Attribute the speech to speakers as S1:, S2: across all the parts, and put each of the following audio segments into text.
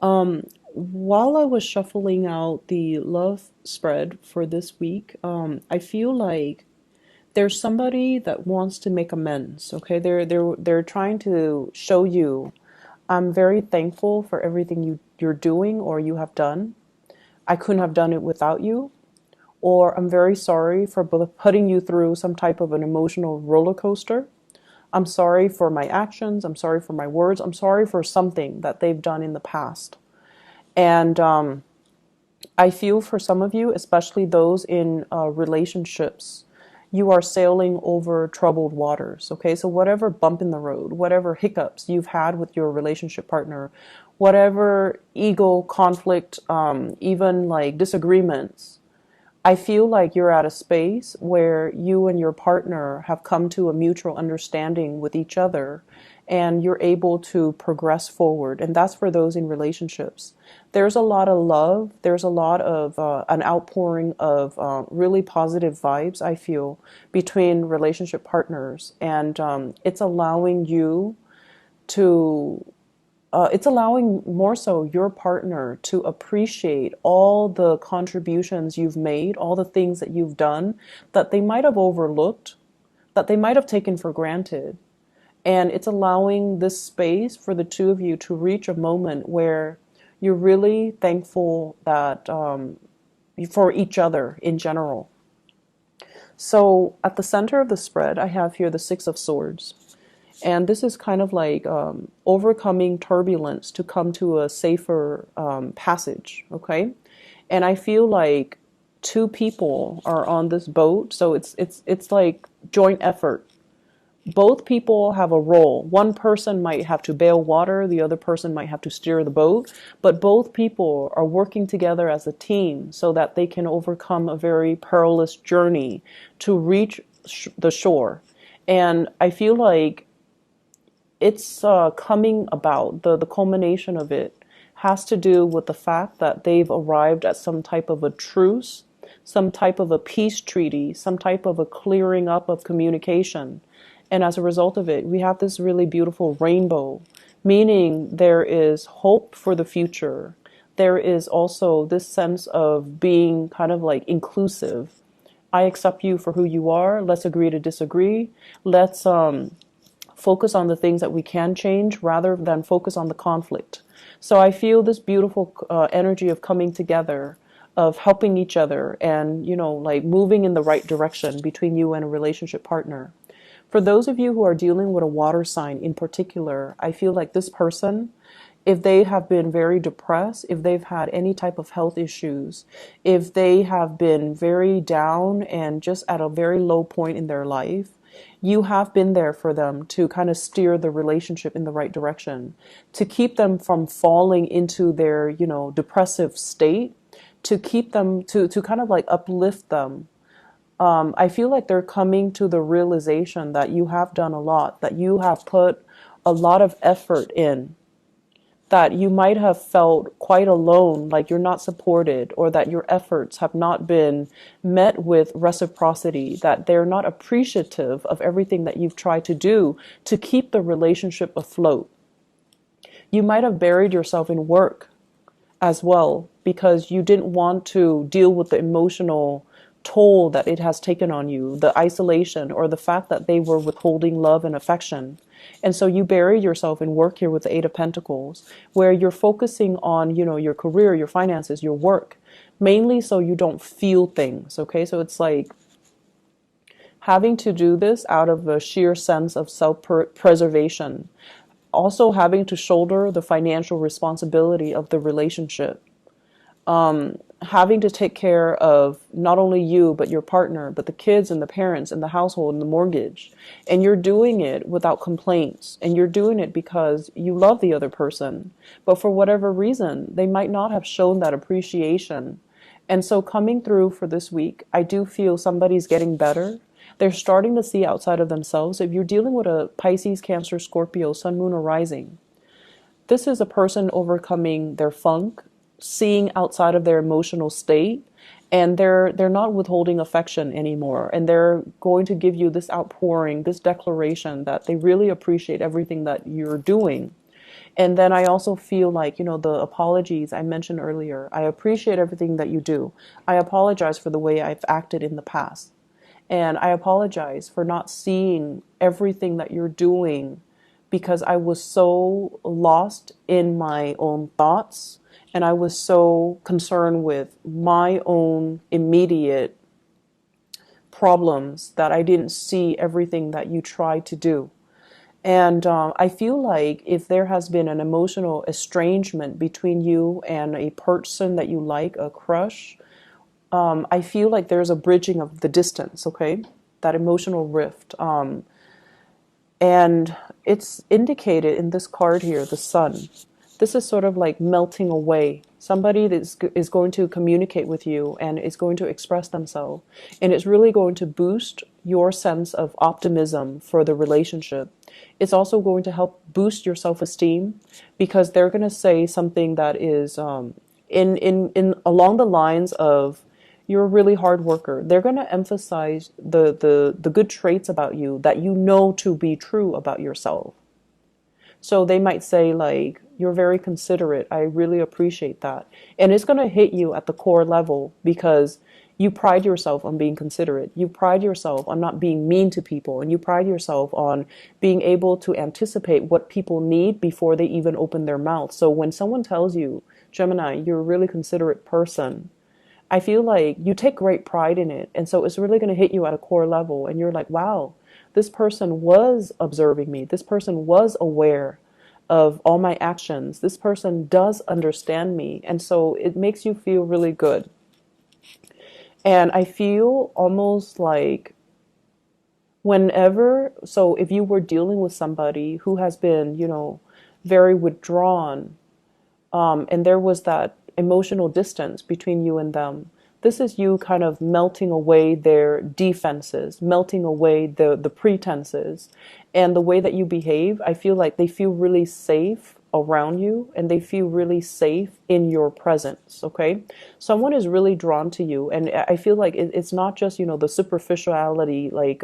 S1: Um, while I was shuffling out the love spread for this week, I feel like there's somebody that wants to make amends. Okay, they're trying to show you, I'm very thankful for everything you're doing or you have done. I couldn't have done it without you. Or I'm very sorry for putting you through some type of an emotional roller coaster. I'm sorry for my actions. I'm sorry for my words. I'm sorry for something that they've done in the past. And I feel for some of you, especially those in relationships, you are sailing over troubled waters. Okay, so whatever bump in the road, whatever hiccups you've had with your relationship partner, whatever ego conflict, even like disagreements, I feel like you're at a space where you and your partner have come to a mutual understanding with each other and you're able to progress forward. And that's for those in relationships. There's a lot of love. There's a lot of an outpouring of really positive vibes, I feel, between relationship partners. And it's allowing you to it's allowing more so your partner to appreciate all the contributions you've made, all the things that you've done that they might have overlooked, that they might have taken for granted. And it's allowing this space for the two of you to reach a moment where you're really thankful that for each other in general. So at the center of the spread, I have here the Six of Swords. And this is kind of like overcoming turbulence to come to a safer passage, okay? And I feel like two people are on this boat, so it's like joint effort. Both people have a role. One person might have to bail water, the other person might have to steer the boat, but both people are working together as a team so that they can overcome a very perilous journey to reach the shore. And I feel like it's coming about, the culmination of it has to do with the fact that they've arrived at some type of a truce, some type of a peace treaty, some type of a clearing up of communication. And as a result of it, we have this really beautiful rainbow, meaning there is hope for the future. There is also this sense of being kind of like inclusive. I accept you for who you are. Let's agree to disagree. Let's focus on the things that we can change rather than focus on the conflict. So I feel this beautiful energy of coming together, of helping each other, and like moving in the right direction between you and a relationship partner. For those of you who are dealing with a water sign in particular, I feel like this person, if they have been very depressed, if they've had any type of health issues, if they have been very down and just at a very low point in their life, you have been there for them to kind of steer the relationship in the right direction, to keep them from falling into their, depressive state, to keep them, to kind of like uplift them. I feel like they're coming to the realization that you have done a lot, that you have put a lot of effort in, that you might have felt quite alone, like you're not supported, or that your efforts have not been met with reciprocity, that they're not appreciative of everything that you've tried to do to keep the relationship afloat. You might have buried yourself in work as well because you didn't want to deal with the emotional toll that it has taken on you, the isolation or the fact that they were withholding love and affection. And so you bury yourself in work here with the Eight of Pentacles, where you're focusing on, your career, your finances, your work, mainly so you don't feel things. Okay. So it's like having to do this out of a sheer sense of self-preservation, also having to shoulder the financial responsibility of the relationship, having to take care of not only you, but your partner, but the kids and the parents and the household and the mortgage. And you're doing it without complaints. And you're doing it because you love the other person. But for whatever reason, they might not have shown that appreciation. And so coming through for this week, I do feel somebody's getting better. They're starting to see outside of themselves. If you're dealing with a Pisces, Cancer, Scorpio, Sun, Moon, or Rising, this is a person overcoming their funk, seeing outside of their emotional state, and they're not withholding affection anymore, and they're going to give you this outpouring, this declaration that they really appreciate everything that you're doing. And then I also feel like, the apologies I mentioned earlier, I appreciate everything that you do. I apologize for the way I've acted in the past. And I apologize for not seeing everything that you're doing because I was so lost in my own thoughts and I was so concerned with my own immediate problems that I didn't see everything that you tried to do. And I feel like if there has been an emotional estrangement between you and a person that you like, a crush, I feel like there's a bridging of the distance, okay? That emotional rift. And it's indicated in this card here, the sun. This is sort of like melting away. Somebody that is going to communicate with you and is going to express themselves. And it's really going to boost your sense of optimism for the relationship. It's also going to help boost your self-esteem because they're going to say something that is in along the lines of you're a really hard worker. They're going to emphasize the good traits about you that you know to be true about yourself. So they might say like, you're very considerate. I really appreciate that. And it's going to hit you at the core level because you pride yourself on being considerate. You pride yourself on not being mean to people. And you pride yourself on being able to anticipate what people need before they even open their mouth. So when someone tells you, Gemini, you're a really considerate person, I feel like you take great pride in it. And so it's really going to hit you at a core level. And you're like, wow, this person was observing me. This person was aware of all my actions. This person does understand me. And so it makes you feel really good. And I feel almost like so if you were dealing with somebody who has been, very withdrawn, and there was that emotional distance between you and them. This is you kind of melting away their defenses, melting away the pretenses, and the way that you behave. I feel like they feel really safe around you and they feel really safe in your presence. Okay, someone is really drawn to you, and I feel like it's not just the superficiality, like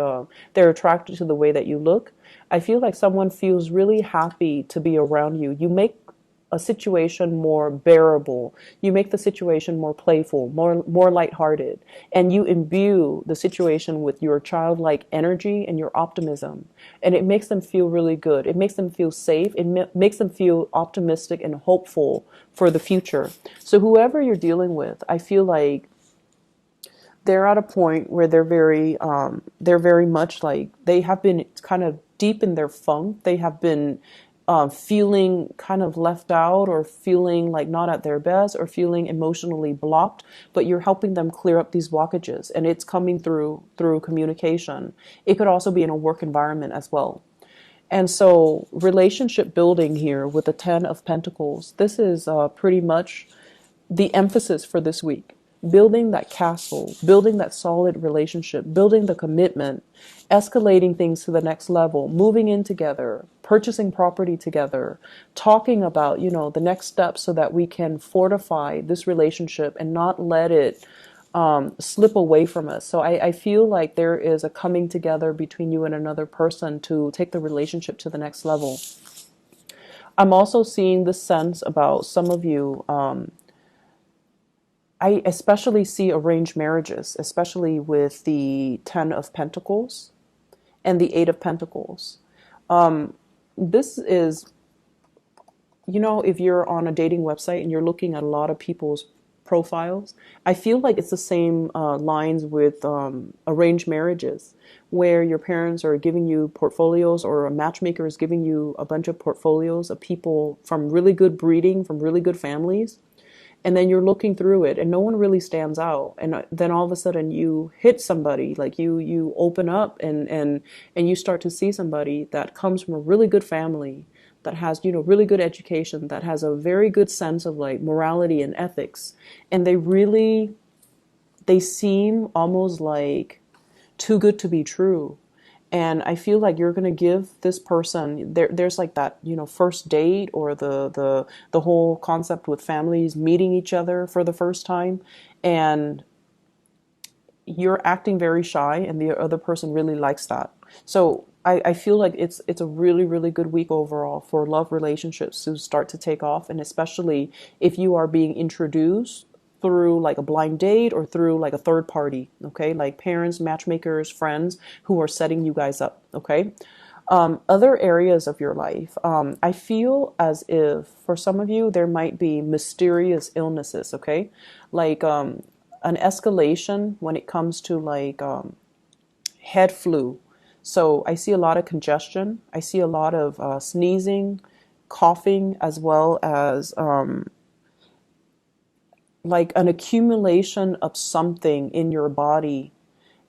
S1: they're attracted to the way that you look. I feel like someone feels really happy to be around you. You make a situation more bearable. You make the situation more playful, more lighthearted, and you imbue the situation with your childlike energy and your optimism. And it makes them feel really good. It makes them feel safe. It makes them feel optimistic and hopeful for the future. So whoever you're dealing with, I feel like they're at a point where they're very much like they have been kind of deep in their funk. They have been feeling kind of left out or feeling like not at their best or feeling emotionally blocked, but you're helping them clear up these blockages, and it's coming through communication. It could also be in a work environment as well. And so relationship building here with the 10 of Pentacles, this is pretty much the emphasis for this week. Building that castle, building that solid relationship, building the commitment, escalating things to the next level, moving in together, purchasing property together, talking about, the next steps so that we can fortify this relationship and not let it slip away from us. So I feel like there is a coming together between you and another person to take the relationship to the next level. I'm also seeing this sense about some of you. I especially see arranged marriages, especially with the 10 of Pentacles and the 8 of Pentacles. This is, if you're on a dating website and you're looking at a lot of people's profiles, I feel like it's the same lines with arranged marriages, where your parents are giving you portfolios or a matchmaker is giving you a bunch of portfolios of people from really good breeding, from really good families. And then you're looking through it and no one really stands out. And then all of a sudden you hit somebody, like you open up and you start to see somebody that comes from a really good family, that has, really good education, that has a very good sense of like morality and ethics. And they seem almost like too good to be true. And I feel like you're going to give this person, there's like that, first date, or the whole concept with families meeting each other for the first time. And you're acting very shy and the other person really likes that. So I feel like it's a really, really good week overall for love relationships to start to take off, and especially if you are being introduced through like a blind date or through like a third party, okay? Like parents, matchmakers, friends who are setting you guys up, okay? Other areas of your life, I feel as if for some of you there might be mysterious illnesses, okay? Like an escalation when it comes to like head flu. So I see a lot of congestion. I see a lot of sneezing, coughing, as well as like an accumulation of something in your body.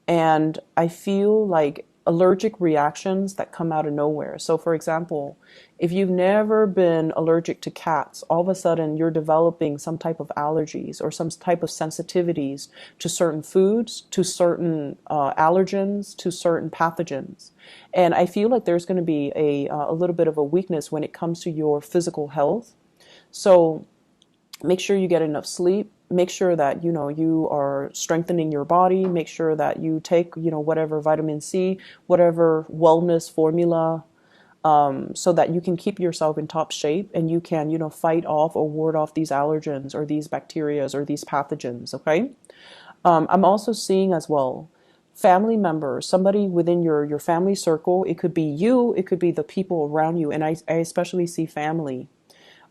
S1: And I feel like allergic reactions that come out of nowhere. So, for example, if you've never been allergic to cats, all of a sudden you're developing some type of allergies or some type of sensitivities to certain foods, to certain allergens, to certain pathogens. And I feel like there's going to be a little bit of a weakness when it comes to your physical health. So, make sure you get enough sleep. Make sure that you are strengthening your body. Make sure that you take whatever vitamin C, whatever wellness formula, so that you can keep yourself in top shape and you can fight off or ward off these allergens or these bacterias or these pathogens. Okay. I'm also seeing as well family members, somebody within your family circle. It could be you, it could be the people around you, and I especially see family.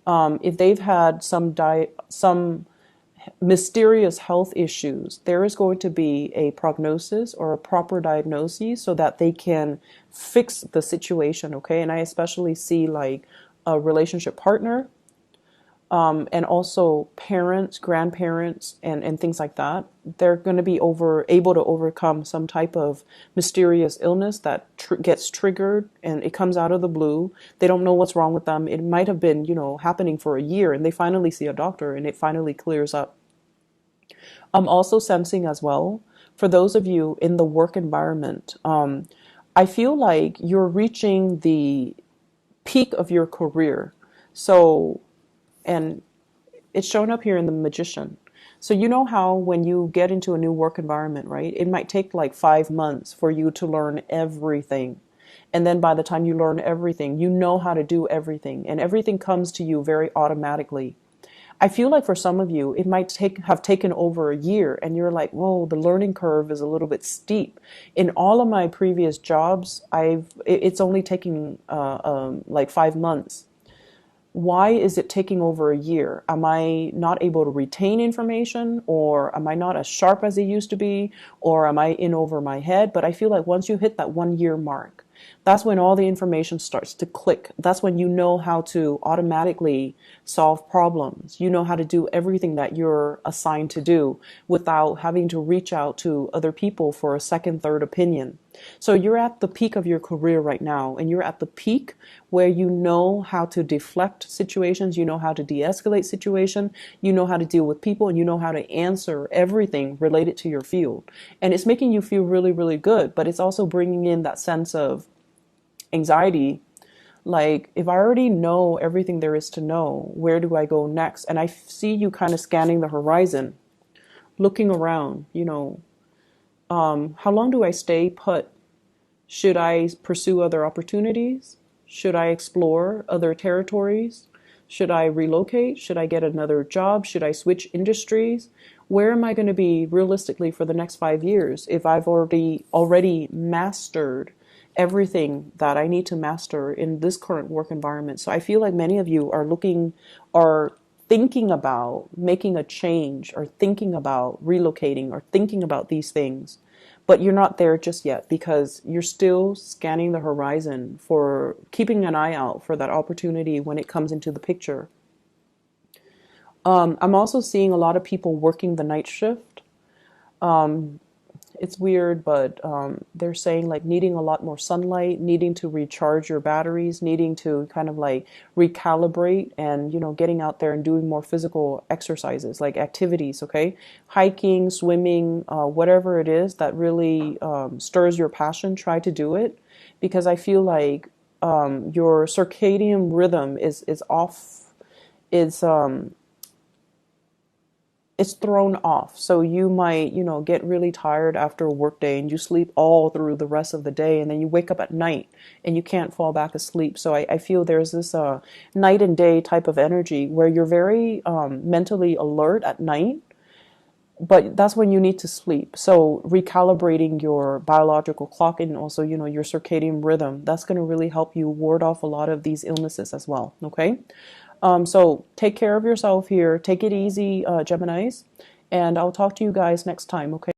S1: If they've had some mysterious health issues, there is going to be a prognosis or a proper diagnosis so that they can fix the situation, okay? And I especially see like a relationship partner, and also parents, grandparents, and things like that. They're going to be able to overcome some type of mysterious illness that gets triggered and it comes out of the blue. They don't know what's wrong with them. It might have been, happening for a year and they finally see a doctor and it finally clears up. I'm also sensing as well, for those of you in the work environment, I feel like you're reaching the peak of your career. So, and it's shown up here in the Magician. So you know how when you get into a new work environment, right? It might take like 5 months for you to learn everything. And then by the time you learn everything, you know how to do everything, and everything comes to you very automatically. I feel like for some of you, it might have taken over a year, and you're like, whoa, the learning curve is a little bit steep. In all of my previous jobs, it's only taking like 5 months. Why is it taking over a year? Am I not able to retain information, or am I not as sharp as I used to be, or am I in over my head? But I feel like once you hit that 1 year mark, that's when all the information starts to click. That's when you know how to automatically solve problems. You know how to do everything that you're assigned to do without having to reach out to other people for a second, third opinion. So you're at the peak of your career right now, and you're at the peak where you know how to deflect situations, you know how to de-escalate situations, you know how to deal with people, and you know how to answer everything related to your field. And it's making you feel really, really good, but it's also bringing in that sense of anxiety. Like, if I already know everything there is to know, where do I go next? And I see you kind of scanning the horizon, looking around, how long do I stay put? Should I pursue other opportunities? Should I explore other territories? Should I relocate? Should I get another job? Should I switch industries? Where am I going to be realistically for the next 5 years if I've already mastered everything that I need to master in this current work environment? So I feel like many of you are thinking about making a change, or thinking about relocating, or thinking about these things, but you're not there just yet because you're still scanning the horizon, for keeping an eye out for that opportunity when it comes into the picture. I'm also seeing a lot of people working the night shift. It's weird, but they're saying like needing a lot more sunlight, needing to recharge your batteries, needing to kind of like recalibrate, and getting out there and doing more physical exercises, like activities, okay? Hiking, swimming, whatever it is that really stirs your passion, try to do it, because I feel like your circadian rhythm is off, is it's thrown off. So you might, get really tired after a work day and you sleep all through the rest of the day, and then you wake up at night and you can't fall back asleep. So I feel there's this night and day type of energy where you're very mentally alert at night, but that's when you need to sleep. So recalibrating your biological clock and also, your circadian rhythm, that's going to really help you ward off a lot of these illnesses as well. Okay. So take care of yourself here. Take it easy, Geminis. And I'll talk to you guys next time. Okay.